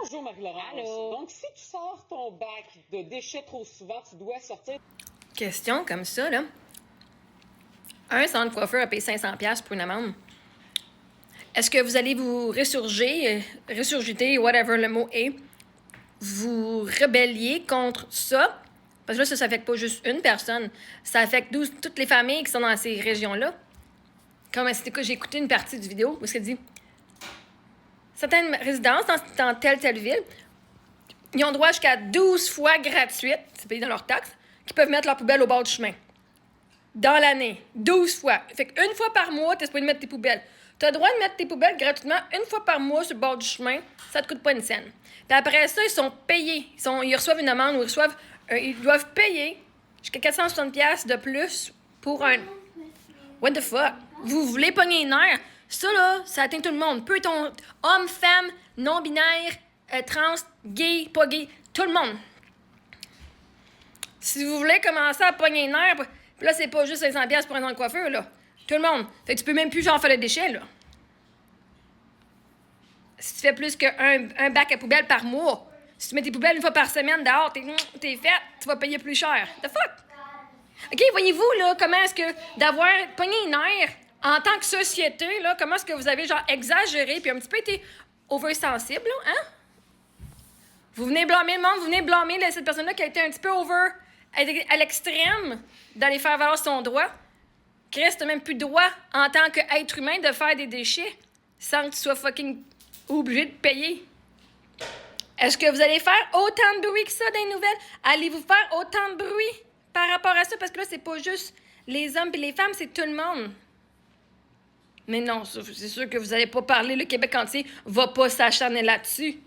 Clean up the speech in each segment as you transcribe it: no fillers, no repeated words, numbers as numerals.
Bonjour Marie-Laurence. Allô? Donc, si tu sors ton bac de déchets trop souvent, tu dois sortir... Question comme ça, là. Un centre coiffeur a payé 500$ pour une amende. Est-ce que vous allez vous ressurgiter, whatever le mot est, vous rebelliez contre ça? Parce que là, ça affecte pas juste une personne. Ça affecte toutes les familles qui sont dans ces régions-là. Comme j'ai écouté une partie du vidéo où elle dit certaines résidences dans telle ville, ils ont droit jusqu'à 12 fois gratuites, c'est payé dans leurs taxes, qui peuvent mettre leur poubelle au bord du chemin. Dans l'année. 12 fois. Fait qu'une fois par mois, t'es supposé de mettre tes poubelles. T'as le droit de mettre tes poubelles gratuitement une fois par mois sur le bord du chemin. Ça te coûte pas une scène. Puis après ça, ils sont payés. Ils reçoivent une amende ou ils doivent payer jusqu'à 460$ de plus pour un... What the fuck? Vous voulez pogner une nerf? Ça, là, ça atteint tout le monde. Peu ton homme, femme, non-binaire, trans, gay, pas gay, tout le monde. Si vous voulez commencer à pogner une nerf, puis là, c'est pas juste 500$ pour un centre coiffeur, là. Tout le monde. Fait que tu peux même plus genre faire le déchet, là. Si tu fais plus qu'un bac à poubelle par mois, si tu mets tes poubelles une fois par semaine dehors, t'es fait, tu vas payer plus cher. The fuck? OK, voyez-vous, là, comment est-ce que d'avoir pogné une nerf en tant que société, là, comment est-ce que vous avez, genre, exagéré puis un petit peu été oversensible, là, hein? Vous venez blâmer le monde, vous venez blâmer cette personne-là qui a été un petit peu à l'extrême d'aller faire valoir son droit. Chris, t'as même plus de droit en tant qu'être humain de faire des déchets sans que tu sois fucking obligé de payer. Est-ce que vous allez faire autant de bruit que ça dans les nouvelles? Allez-vous faire autant de bruit par rapport à ça? Parce que là, c'est pas juste les hommes et les femmes, c'est tout le monde. Mais non, c'est sûr que vous allez pas parler. Le Québec entier va pas s'acharner là-dessus.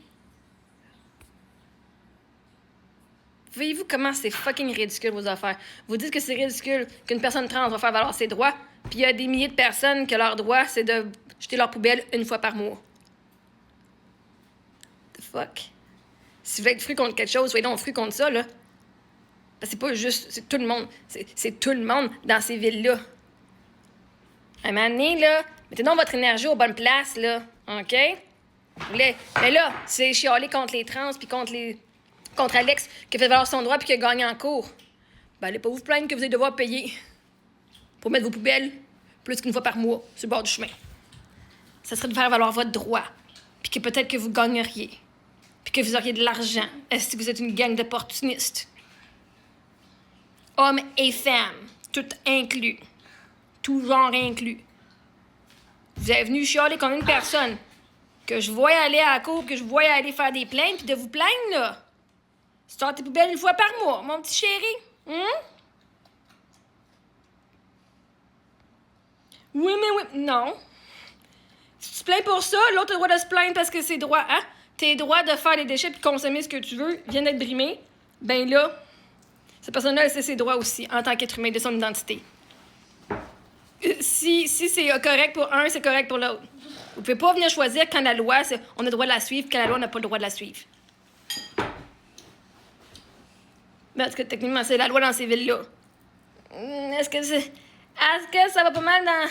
Voyez-vous comment c'est fucking ridicule, vos affaires? Vous dites que c'est ridicule qu'une personne trans va faire valoir ses droits, puis il y a des milliers de personnes que leur droit, c'est de jeter leur poubelle une fois par mois. The fuck? Si vous voulez être fru contre quelque chose, soyez donc fru contre ça, là. Parce que c'est pas juste... C'est tout le monde. C'est tout le monde dans ces villes-là. À un moment donné, là, mettez donc votre énergie aux bonnes places, là. OK? Mais là, c'est chialer contre les trans, puis contre Alex, qui a fait valoir son droit puis qui a gagné en cours. Ben, allez pas vous plaindre que vous allez devoir payer pour mettre vos poubelles plus qu'une fois par mois sur le bord du chemin. Ça serait de faire valoir votre droit, puis que peut-être que vous gagneriez, puis que vous auriez de l'argent. Est-ce que vous êtes une gang d'opportunistes? Hommes et femmes, tout inclus. Tout genre inclus. Vous êtes venu chialer comme une personne que je voyais aller à la cour, que je voyais aller faire des plaintes, puis de vous plaindre, là. Sors tes poubelles une fois par mois, mon petit chéri. Oui, mais oui. Non. Si tu te plains pour ça, l'autre a le droit de se plaindre parce que c'est droit, hein? Tes droits de faire des déchets puis de consommer ce que tu veux viennent d'être brimés. Ben là, cette personne-là, elle sait ses droits aussi en tant qu'être humain de son identité. Si c'est correct pour un, c'est correct pour l'autre. Vous pouvez pas venir choisir quand la loi, on a le droit de la suivre, quand la loi, on n'a pas le droit de la suivre. Parce que techniquement, c'est la loi dans ces villes-là. Est-ce que ça va pas mal dans...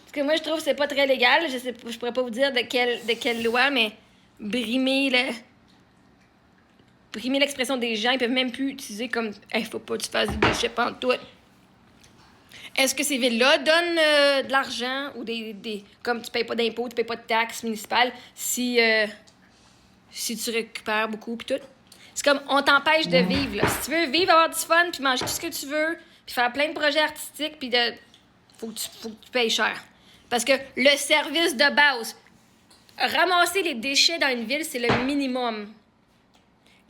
Parce que moi, je trouve que c'est pas très légal. Je pourrais pas vous dire de quelle loi, mais brimer l'expression des gens, ils peuvent même plus utiliser comme « Hey, faut pas que tu fasses des déchets pantoute ». Est-ce que ces villes-là donnent de l'argent ou comme tu payes pas d'impôts, tu payes pas de taxes municipales si tu récupères beaucoup pis tout? C'est comme, on t'empêche de vivre, là. Si tu veux vivre, avoir du fun, puis manger tout ce que tu veux, puis faire plein de projets artistiques, puis faut que tu payes cher. Parce que le service de base, ramasser les déchets dans une ville, c'est le minimum.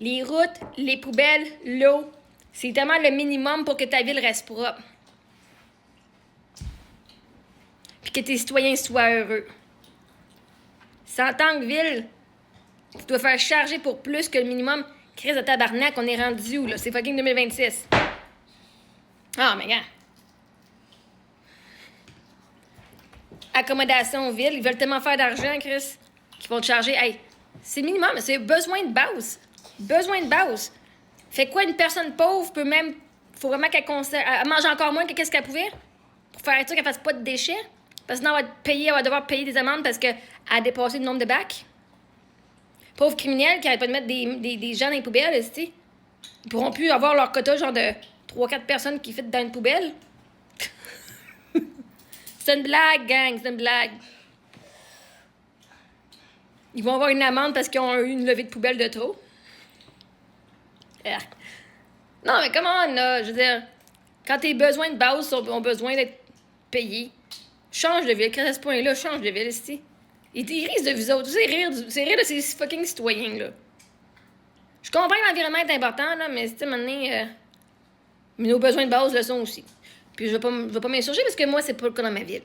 Les routes, les poubelles, l'eau, c'est tellement le minimum pour que ta ville reste propre. Puis que tes citoyens soient heureux. C'est en tant que ville, tu dois faire charger pour plus que le minimum. Crise de tabarnak, on est rendu où, là? C'est fucking 2026. Ah, mais gars. Accommodation ville, ils veulent tellement faire d'argent, Chris, qu'ils vont te charger. Hey, c'est le minimum, c'est besoin de base. Besoin de base. Fait quoi, une personne pauvre peut même... Faut vraiment qu'elle mange encore moins que qu'est-ce qu'elle pouvait pour faire ça qu'elle fasse pas de déchets. Parce que sinon, elle va devoir payer des amendes parce qu'elle a dépassé le nombre de bacs. Pauvres criminels qui arrêtent pas de mettre des gens dans les poubelles, tu sais. Ils pourront plus avoir leur quota, genre de 3-4 personnes qui fit dans une poubelle. C'est une blague, gang, c'est une blague. Ils vont avoir une amende parce qu'ils ont eu une levée de poubelle de trop. Non, mais comment, là, je veux dire, quand tes besoins de base ont besoin d'être payés, change de ville. À ce point-là, change de ville, ici. Ils risent de vous autres. C'est rire de ces fucking citoyens-là. Je comprends que l'environnement est important, là, mais c'est maintenant, mais nos besoins de base le sont aussi. Puis je vais pas m'insurger parce que moi, c'est pas le cas dans ma ville.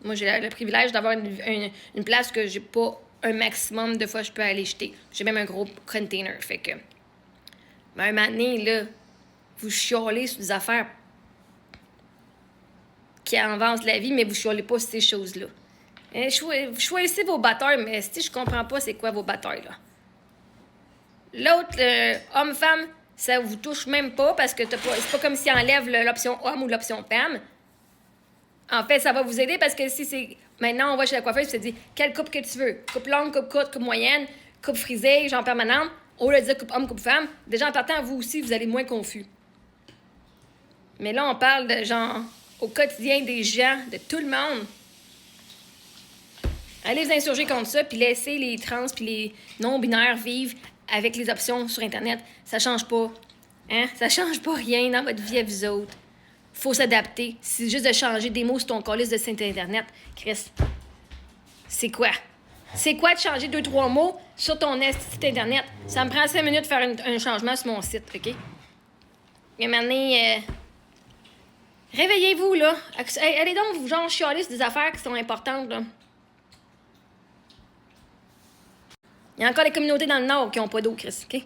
Moi, j'ai le privilège d'avoir une place que j'ai pas un maximum de fois je peux aller jeter. J'ai même un gros container, fait que... Mais un moment donné, là, vous chialez sur des affaires qui avancent la vie, mais vous chialez pas sur ces choses-là. Vous choisissez vos batailles, mais si je comprends pas c'est quoi vos batailles, là. L'autre, homme-femme, ça vous touche même pas parce que c'est pas comme s'il enlève l'option homme ou l'option femme. En fait, ça va vous aider parce que si c'est... Maintenant, on va chez la coiffeuse et tu te dis quelle coupe que tu veux. Coupe longue, coupe courte, coupe moyenne, coupe frisée, genre permanente. Au lieu de dire coupe homme, coupe femme, déjà en partant, vous aussi, vous allez moins confus. Mais là, on parle de genre au quotidien des gens, de tout le monde. Allez vous insurger contre ça, puis laissez les trans puis les non-binaires vivre avec les options sur Internet. Ça change pas. Hein? Ça change pas rien dans votre vie à vous autres. Faut s'adapter. C'est juste de changer des mots sur ton calice de site Internet. Chris, c'est quoi? C'est quoi de changer 2-3 mots sur ton site Internet? Ça me prend 5 minutes de faire un changement sur mon site, OK? Et maintenant, réveillez-vous, là. Allez donc, vous genre chialer sur des affaires qui sont importantes, là. Il y a encore des communautés dans le Nord qui n'ont pas d'eau, Chris, OK? À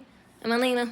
un moment donné, là.